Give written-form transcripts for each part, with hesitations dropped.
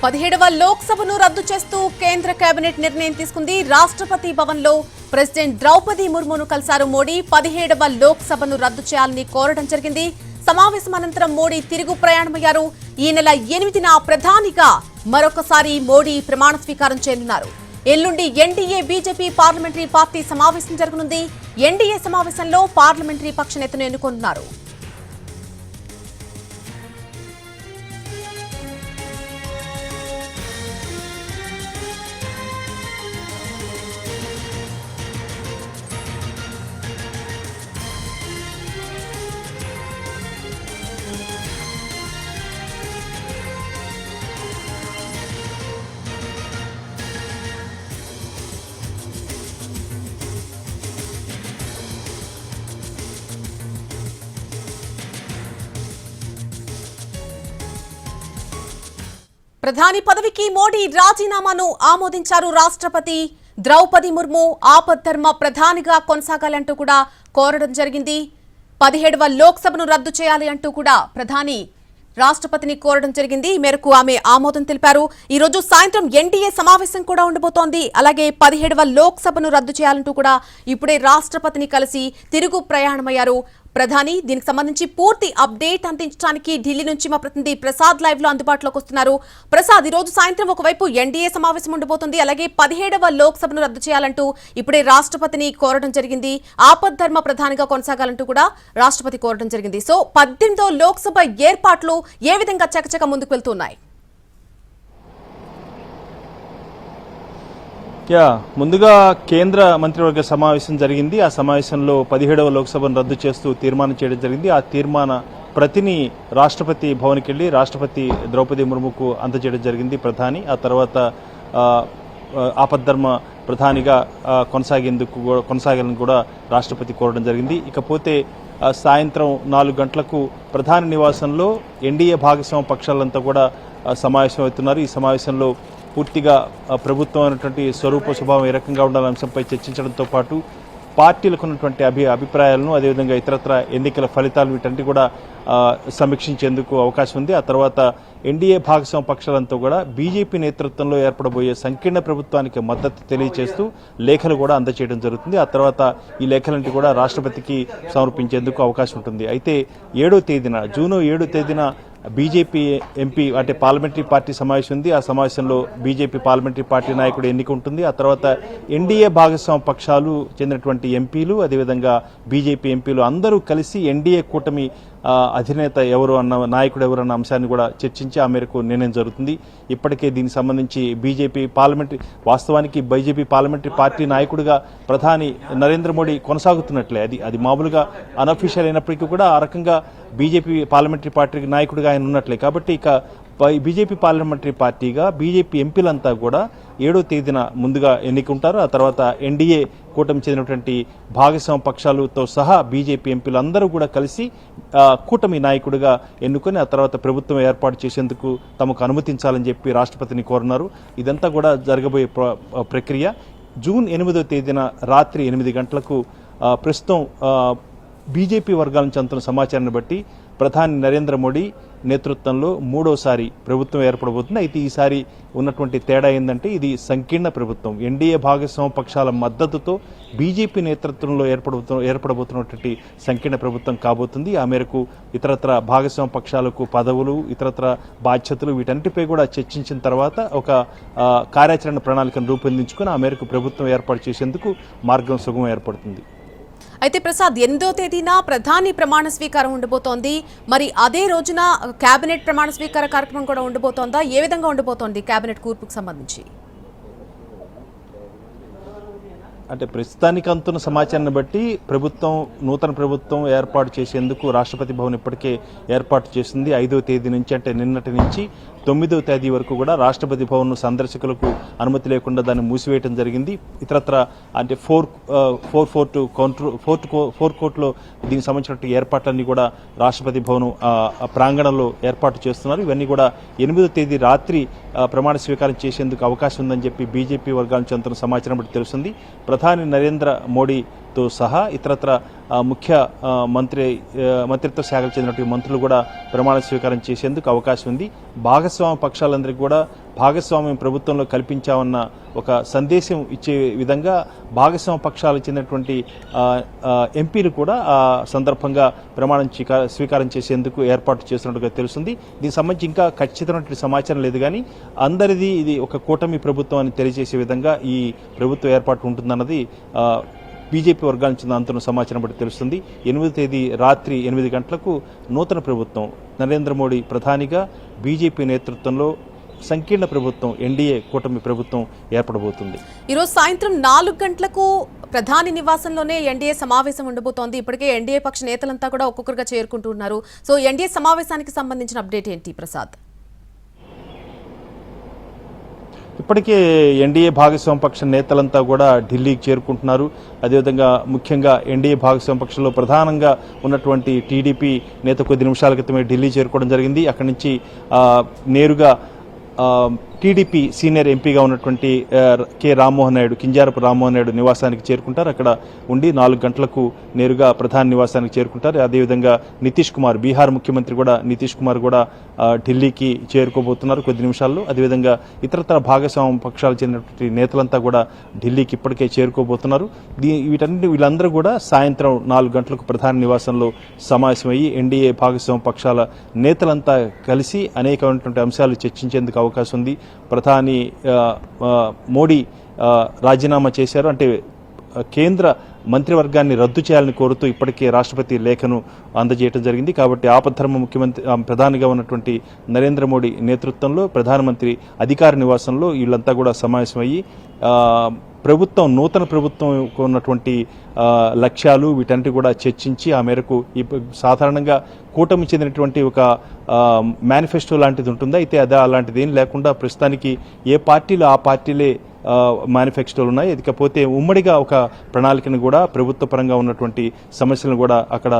17వ లోక్సభను రద్దు చేస్తూ కేంద్ర కేబినెట్ నిర్ణయం తీసుకుంది. రాష్ట్రపతి భవన్లో ప్రెసిడెంట్ ద్రౌపది ముర్మును కలిశారు మోడీ. 17వ లోక్సభను రద్దు చేయాలని కోరడం జరిగింది. సమావేశం అనంతరం మోడీ తిరుగు ప్రయాణమయ్యారు. ఈ నెల 8న ప్రధానిగా మరొకసారి మోడీ ప్రమాణ స్వీకారం చేయనున్నారు. ఎల్లుండి ఎన్డీఏ బీజేపీ పార్లమెంటరీ పార్టీ సమావేశం జరగనుంది. ఎన్డీఏ సమావేశంలో పార్లమెంటరీ పక్ష నేతను ఎన్నుకోనున్నారు. ప్రధాని పదవికి మోడీ రాజీనామాను ఆమోదించారు. రాష్ట్రపతి ద్రౌపది ముర్ము ఆపద్ధర్మ ప్రధానిగా కొనసాగాలంటూ కూడా కోరడం జరిగింది. 17వ లోక్సభను రద్దు చేయాలి అంటూ కూడా ప్రధాని రాష్ట్రపతిని కోరడం జరిగింది. ఈ మేరకు ఆమె ఆమోదం తెలిపారు. ఈ రోజు సాయంత్రం ఎన్డీఏ సమావేశం కూడా ఉండబోతోంది. అలాగే 17వ లోక్సభను రద్దు చేయాలంటూ కూడా ఇప్పుడే రాష్ట్రపతిని కలిసి తిరుగు ప్రయాణమయ్యారు ప్రధాని. దీనికి సంబంధించి పూర్తి అప్డేట్ అందించడానికి ఢిల్లీ నుంచి మా ప్రతినిధి ప్రసాద్ లైవ్ లో అందుబాటులోకి వస్తున్నారు. ప్రసాద్, ఈ రోజు సాయంత్రం ఒకవైపు ఎన్డీఏ సమావేశం ఉండబోతుంది. అలాగే 17వ లోక్సభను రద్దు చేయాలంటూ ఇప్పుడే రాష్ట్రపతిని కోరడం జరిగింది. ఆపద్ధర్మ ప్రధానిగా కొనసాగాలంటూ కూడా రాష్ట్రపతి కోరడం జరిగింది. సో 18వ లోక్సభ ఏర్పాట్లు ఏ విధంగా చకచక ముందుకు వెళ్తున్నాయి? ముందుగా కేంద్ర మంత్రివర్గ సమావేశం జరిగింది. ఆ సమావేశంలో 17వ లోక్సభను రద్దు చేస్తూ తీర్మానం చేయడం జరిగింది. ఆ తీర్మాన ప్రతిని రాష్ట్రపతి భవన్కి వెళ్లి రాష్ట్రపతి ద్రౌపది ముర్ముకు అందజేయడం జరిగింది ప్రధాని. ఆ తర్వాత ఆపద్ధర్మ ప్రధానిగా కొనసాగాలని కూడా రాష్ట్రపతి కోరడం జరిగింది. ఇకపోతే సాయంత్రం 4 గంటలకు ప్రధాని నివాసంలో ఎన్డీఏ భాగస్వామ్య పక్షాలంతా కూడా సమావేశం అవుతున్నారు. ఈ సమావేశంలో పూర్తిగా ప్రభుత్వం అనేటువంటి స్వరూప స్వభావం ఏ రకంగా ఉండాలనే అంశంపై చర్చించడంతో పాటు పార్టీలకు ఉన్నటువంటి అభిప్రాయాలను, అదేవిధంగా ఇతరత్ర ఎన్నికల ఫలితాలు వీటన్నిటి కూడా సమీక్షించేందుకు అవకాశం ఉంది. ఆ తర్వాత ఎన్డీఏ భాగస్వామ్య పక్షాలంతా కూడా బీజేపీ నేతృత్వంలో ఏర్పడబోయే సంకీర్ణ ప్రభుత్వానికి మద్దతు తెలియజేస్తూ లేఖలు కూడా అందజేయడం జరుగుతుంది. ఆ తర్వాత ఈ లేఖలన్నింటి కూడా రాష్ట్రపతికి సమర్పించేందుకు అవకాశం ఉంటుంది. అయితే జూన్ 7వ తేదీన బీజేపీ ఎంపీ అంటే పార్లమెంటరీ పార్టీ సమావేశం ఉంది. ఆ సమావేశంలో బీజేపీ పార్లమెంటరీ పార్టీ నాయకుడు ఎన్నిక ఉంటుంది. ఆ తర్వాత ఎన్డీఏ భాగస్వామ్య పక్షాలు చెందినటువంటి ఎంపీలు, అదేవిధంగా బీజేపీ ఎంపీలు అందరూ కలిసి ఎన్డీఏ కూటమి అధినేత ఎవరు అన్న నాయకుడు ఎవరు అన్న అంశాన్ని కూడా చర్చించి ఆ మేరకు నిర్ణయం జరుగుతుంది. ఇప్పటికే దీనికి సంబంధించి వాస్తవానికి బీజేపీ పార్లమెంటరీ పార్టీ నాయకుడిగా ప్రధాని నరేంద్ర మోడీ కొనసాగుతున్నట్లే. అది మామూలుగా అనఫీషియల్ అయినప్పటికీ కూడా ఆ రకంగా బీజేపీ పార్లమెంటరీ పార్టీ నాయకుడిగా ఆయన ఉన్నట్లే. కాబట్టి ఇక బీజేపీ పార్లమెంటరీ పార్టీగా బీజేపీ ఎంపీలంతా కూడా 7వ తేదీన ముందుగా ఎన్నికుంటారు. ఆ తర్వాత ఎన్డీఏ కూటమి చెందినటువంటి భాగస్వామ్య పక్షాలతో సహా బీజేపీ ఎంపీలు అందరూ కూడా కలిసి కూటమి నాయకుడిగా ఎన్నుకొని ఆ తర్వాత ప్రభుత్వం ఏర్పాటు చేసేందుకు తమకు అనుమతించాలని చెప్పి రాష్ట్రపతిని కోరున్నారు. ఇదంతా కూడా జరగబోయే ప్రక్రియ. జూన్ 8వ తేదీన రాత్రి 8 గంటలకు ప్రస్తుతం బీజేపీ వర్గాల నుంచి అందుతున్న సమాచారాన్ని బట్టి ప్రధాని నరేంద్ర మోడీ నేతృత్వంలో 3వసారి ప్రభుత్వం ఏర్పడబోతుంది. అయితే ఈసారి ఉన్నటువంటి తేడా ఏంటంటే ఇది సంకీర్ణ ప్రభుత్వం. ఎన్డీఏ భాగస్వామ్య పక్షాల మద్దతుతో బీజేపీ నేతృత్వంలో ఏర్పడబోతున్నటువంటి సంకీర్ణ ప్రభుత్వం కాబోతుంది. ఆ మేరకు ఇతరత్ర భాగస్వామ్య పక్షాలకు పదవులు, ఇతరత్ర బాధ్యతలు వీటన్నిటిపై కూడా చర్చించిన తర్వాత ఒక కార్యాచరణ ప్రణాళికను రూపొందించుకుని ఆ మేరకు ప్రభుత్వం ఏర్పాటు చేసేందుకు మార్గం సుగమం ఏర్పడుతుంది. అయితే ప్రసాద్, 8వ తేదీన ప్రధాని ప్రమాణ స్వీకారం ఉండబోతోంది. మరి అదే రోజున కేబినెట్ ప్రమాణ స్వీకార కార్యక్రమం కూడా ఉండబోతోందా? ఏ విధంగా ఉండబోతోంది కేబినెట్ కూర్పుకు సంబంధించి? అంటే ప్రస్తుతానికి అందుతున్న సమాచారాన్ని బట్టి నూతన ప్రభుత్వం ఏర్పాటు చేసేందుకు రాష్ట్రపతి భవన్ ఇప్పటికే ఏర్పాటు చేసింది. 5వ తేదీ నుంచి అంటే నిన్నటి నుంచి 9వ తేదీ వరకు కూడా రాష్ట్రపతి భవన్ సందర్శకులకు అనుమతి లేకుండా దాన్ని మూసివేయడం జరిగింది. ఇతరత్ర అంటే ఫోర్ కోర్టులో దీనికి సంబంధించిన ఏర్పాట్లన్నీ కూడా రాష్ట్రపతి భవన్ ప్రాంగణంలో ఏర్పాటు చేస్తున్నారు. ఇవన్నీ కూడా 8వ తేదీ రాత్రి ప్రమాణ స్వీకారం చేసేందుకు అవకాశం ఉందని చెప్పి బీజేపీ వర్గాల నుంచి అందుతున్న సమాచారం బట్టి తెలుస్తుంది. ప్రధాని నరేంద్ర మోడీ తో సహా ఇతరత్ర ముఖ్య మంత్రిత్వ శాఖకు చెందినటువంటి మంత్రులు కూడా ప్రమాణ స్వీకారం చేసేందుకు అవకాశం ఉంది. భాగస్వామ్య పక్షాలందరికీ కూడా భాగస్వామ్యం ప్రభుత్వంలో కల్పించామన్న ఒక సందేశం ఇచ్చే విధంగా భాగస్వామ్య పక్షాలకు చెందినటువంటి ఎంపీలు కూడా ఆ సందర్భంగా ప్రమాణం స్వీకారం చేసేందుకు ఏర్పాటు చేస్తున్నట్టుగా తెలుస్తుంది. దీనికి సంబంధించి ఇంకా ఖచ్చితమైనటువంటి సమాచారం లేదు, కానీ అందరిది ఇది ఒక కూటమి ప్రభుత్వం అని తెలియజేసే విధంగా ఈ ప్రభుత్వ ఏర్పాటు ఉంటుందన్నది బీజేపీ వర్గాల నుంచి అందుతున్న సమాచారం బట్టి తెలుస్తుంది. 8వ తేదీ రాత్రి 8 గంటలకు నూతన ప్రభుత్వం నరేంద్ర మోడీ ప్రధానిగా బీజేపీ నేతృత్వంలో సంకీర్ణ ప్రభుత్వం ఎన్డీఏ కూటమి ప్రభుత్వం ఏర్పడబోతుంది. ఈరోజు సాయంత్రం 4 గంటలకు ప్రధాని నివాసంలోనే ఎన్డీఏ సమావేశం ఉండబోతోంది. ఇప్పటికే ఎన్డీఏ పక్ష నేతలంతా కూడా ఒక్కొక్కరుగా చేరుకుంటున్నారు. సో ఎన్డీఏ సమావేశానికి సంబంధించిన అప్డేట్ ఏంటి ప్రసాద్? ఇప్పటికే ఎన్డీఏ భాగస్వామ్య పక్ష నేతలంతా కూడా ఢిల్లీకి చేరుకుంటున్నారు. అదేవిధంగా ముఖ్యంగా ఎన్డీఏ భాగస్వామ్య పక్షంలో ప్రధానంగా ఉన్నటువంటి టీడీపీ నేత కొద్ది నిమిషాల క్రితమే ఢిల్లీ చేరుకోవడం జరిగింది. అక్కడి నుంచి నేరుగా టీడీపీ సీనియర్ ఎంపీగా ఉన్నటువంటి కె రామ్మోహన్ నాయుడు, కింజారపు రామ్మోహన్ నాయుడు నివాసానికి చేరుకుంటారు. అక్కడ ఉండి 4 గంటలకు నేరుగా ప్రధాని నివాసానికి చేరుకుంటారు. అదేవిధంగా నితీష్ కుమార్, బీహార్ ముఖ్యమంత్రి కూడా నితీష్ కుమార్ కూడా ఢిల్లీకి చేరుకోబోతున్నారు కొద్ది నిమిషాల్లో. అదేవిధంగా ఇతరతర భాగస్వామ్య పక్షాలకు చెందినటువంటి నేతలంతా కూడా ఢిల్లీకి ఇప్పటికే చేరుకోబోతున్నారు. వీళ్ళందరూ కూడా సాయంత్రం 4 గంటలకు ప్రధాని నివాసంలో సమావేశమయ్యి ఎన్డీఏ భాగస్వామ్య పక్షాల నేతలంతా కలిసి అనేకమైనటువంటి అంశాలు చర్చించేందుకు అవకాశం ఉంది. ప్రధాని మోడీ రాజీనామా చేశారు, అంటే కేంద్ర మంత్రివర్గాన్ని రద్దు చేయాలని కోరుతూ ఇప్పటికే రాష్ట్రపతి లేఖను అందజేయడం జరిగింది. కాబట్టి ఆపద్ధర్మ ముఖ్యమంత్రి ప్రధానిగా ఉన్నటువంటి నరేంద్ర మోడీ నేతృత్వంలో ప్రధానమంత్రి అధికార నివాసంలో వీళ్ళంతా కూడా సమావేశమయ్యి నూతన ప్రభుత్వం ఉన్నటువంటి లక్ష్యాలు వీటన్నిటి కూడా చర్చించి ఆ మేరకు సాధారణంగా కూటమి చెందినటువంటి ఒక మేనిఫెస్టో లాంటిది ఉంటుంది. అయితే అలాంటిది ఏం లేకుండా ప్రస్తుతానికి ఏ పార్టీలు ఆ పార్టీలే మేనిఫెస్టోలు ఉన్నాయి. ఇకపోతే ఉమ్మడిగా ఒక ప్రణాళికను కూడా ప్రభుత్వ పరంగా ఉన్నటువంటి సమస్యలను కూడా అక్కడ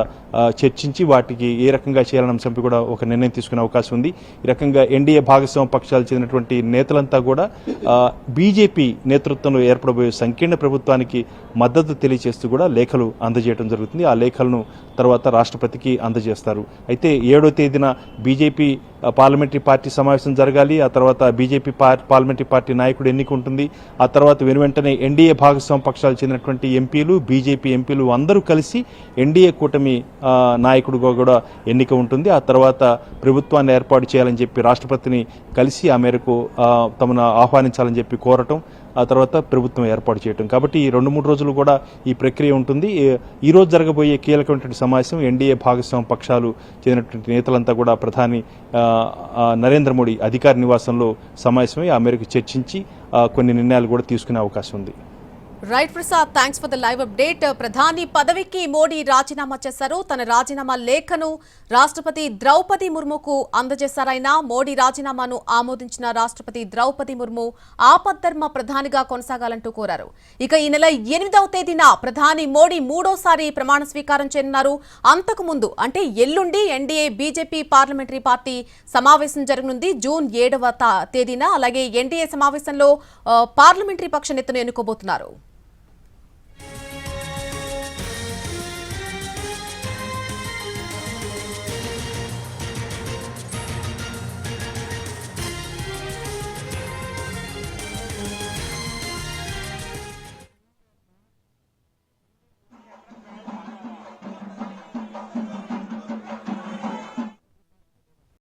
చర్చించి వాటికి ఏ రకంగా చేయాలనే అంశంపై కూడా ఒక నిర్ణయం తీసుకునే అవకాశం ఉంది. ఈ రకంగా ఎన్డీఏ భాగస్వామ్య పక్షాలు చెందినటువంటి నేతలంతా కూడా బీజేపీ నేతృత్వంలో ఏర్పడబోయే సంకీర్ణ ప్రభుత్వానికి మద్దతు తెలియజేస్తూ కూడా లేఖలు అందజేయడం జరుగుతుంది. ఆ లేఖలను తర్వాత రాష్ట్రపతికి అందజేస్తారు. అయితే 7వ తేదీన బీజేపీ పార్లమెంటరీ పార్టీ సమావేశం జరగాలి. ఆ తర్వాత బీజేపీ పార్లమెంటరీ పార్టీ నాయకుడు ఎన్నిక ఉంటుంది. ఆ తర్వాత వెనువెంటనే ఎన్డీఏ భాగస్వామ్య పక్షాలు చెందినటువంటి ఎంపీలు, బీజేపీ ఎంపీలు అందరూ కలిసి ఎన్డీఏ కూటమి నాయకుడుగా కూడా ఎన్నిక ఉంటుంది. ఆ తర్వాత ప్రభుత్వాన్ని ఏర్పాటు చేయాలని చెప్పి రాష్ట్రపతిని కలిసి ఆ మేరకు తమను ఆహ్వానించాలని చెప్పి కోరటం, ఆ తర్వాత ప్రభుత్వం ఏర్పాటు చేయటం. కాబట్టి ఈ 2-3 రోజులు కూడా ఈ ప్రక్రియ ఉంటుంది. ఈ రోజు జరగబోయే కీలకమైనటువంటి సమావేశం ఎన్డీఏ భాగస్వామ్య పక్షాలు చెందినటువంటి నేతలంతా కూడా ప్రధాని నరేంద్ర మోడీ అధికార నివాసంలో సమావేశమై ఆ మేరకు చర్చించి కొన్ని నిర్ణయాలు కూడా తీసుకునే అవకాశం ఉంది. Right Prasad, thanks for the live update. ప్రధాని పదవికి మోడీ రాజీనామా చేశారు. తన రాజీనామా లేఖను రాష్ట్రపతి ద్రౌపది ముర్ముకు అందజేశారాయన. మోడీ రాజీనామాను ఆమోదించిన రాష్ట్రపతి ద్రౌపది ముర్ము ఆపద్ధర్మ ప్రధానిగా కొనసాగాలంటూ కోరారు. ఇక ఈ నెల 8వ తేదీన ప్రధాని మోడీ 3వసారి ప్రమాణ స్వీకారం చేయనున్నారు. అంతకు ముందు అంటే ఎల్లుండి ఎన్డీఏ బీజేపీ పార్లమెంటరీ పార్టీ సమావేశం జరగనుంది జూన్ 7వ తేదీన. అలాగే ఎన్డీఏ సమావేశంలో పార్లమెంటరీ పక్ష నేతను ఎన్నుకోబోతున్నారు.